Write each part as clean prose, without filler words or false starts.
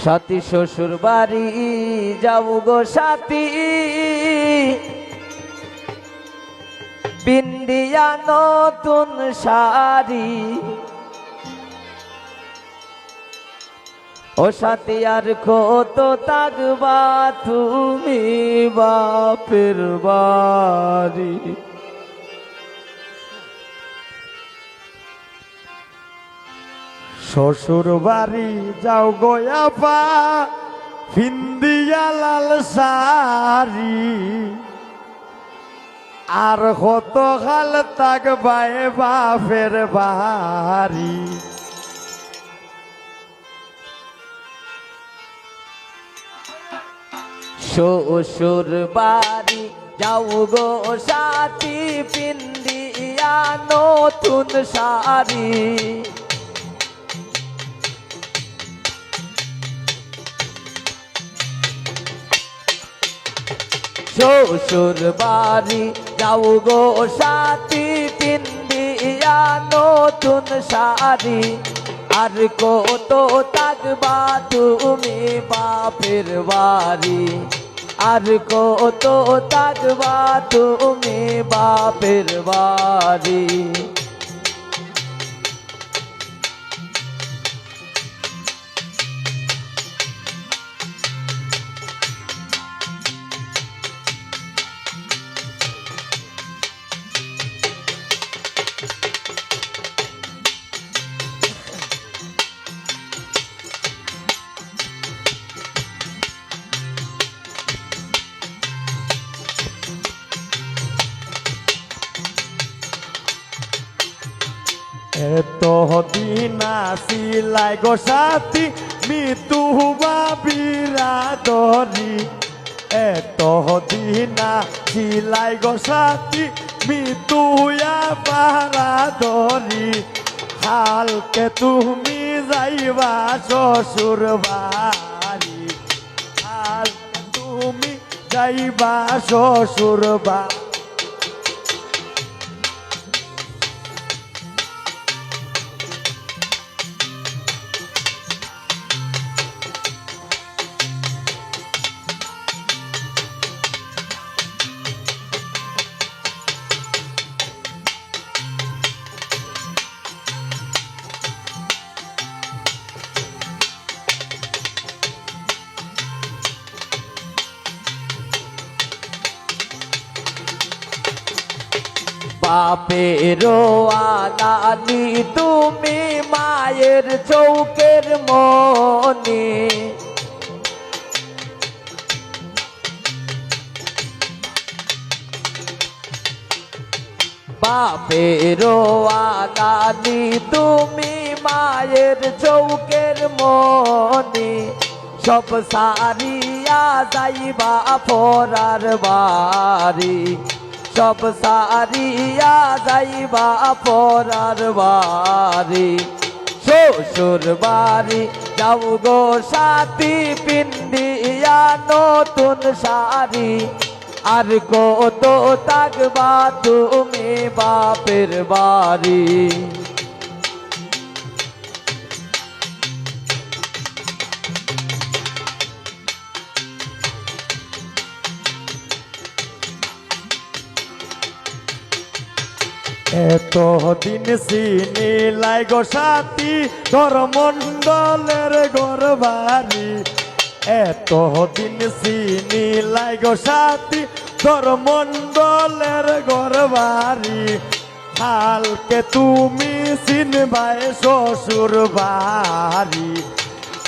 সাথী শ্বশুর বাড়ি যাও গো সাথী, বিন্দিয়া নতুন শাড়ি। ও সাথী আর কত থাকবা তুমি বাপের বাড়ি। শ্বশুর বাড়ি যাও গোয়াপা, ফিন্দিয়া লাল শাড়ি। আর কত কাল থাকবাই বাপের বাড়ি। শ্বশুর বাড়ি যাও গো সাথী, পিন্দিয়া নতুন শাড়ি। শ্বশুর বাড়ি যাও গো সাথী, পিন্দিয়া নতুন শাড়ি। আর কত থাকবা তুমি বাপের বাড়ি। আর কত থাকবা তুমি বাপের বাড়ি। এত দিন আসিলাই গো সাথী, মৃত্যু বিরাদরি। এত দিন আসিলাই গো সাথী, মৃত্যু বারাদরি। হালকে তুমি যাইবা শ্বশুর বাড়ি। হালকে তুমি যাইবা শ্বশুর বাড়ি। বাপেরও আনানি তুমি মায়ের চৌকের মনি। বাপেরও আনানি তুমি মায়ের চৌকের মনি। সব সারিয়া যাইবা পরার বাড়ি। সব সারিয়া যাইবা পরার বাড়ি। শ্বশুর বাড়ি যাও গো সাথী, পিন্দিয়া নতুন শাড়ি। আর কত থাকবা তুমি বাপের বাড়ি। এত দিন চিনিলাই গো সাথী, তোর মন্ডলের ঘর বাড়ি। এত দিন চিনিলাই গো সাথী, তোর মন্ডলের ঘর বাড়ি। হালকে তুমি চিনবাই শ্বশুর বাড়ি।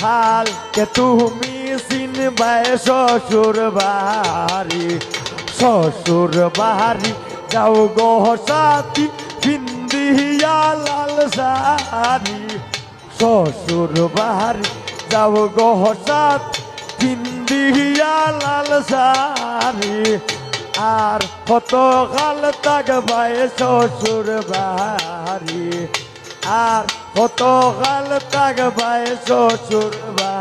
হালকে তুমি চিনবাই শ্বশুর বাড়ি। শ্বশুর বাড়ি যাও গো সাথী, বিন্দিয়া লাল শাড়ি। শ্বশুর বাড়ি যাও গো সাথী, বিন্দিয়া লাল শাড়ি। আর কত কাল থাকবাই শ্বশুর বাড়ি। আর কত কাল থাকবাই শ্বশুর বাড়ি।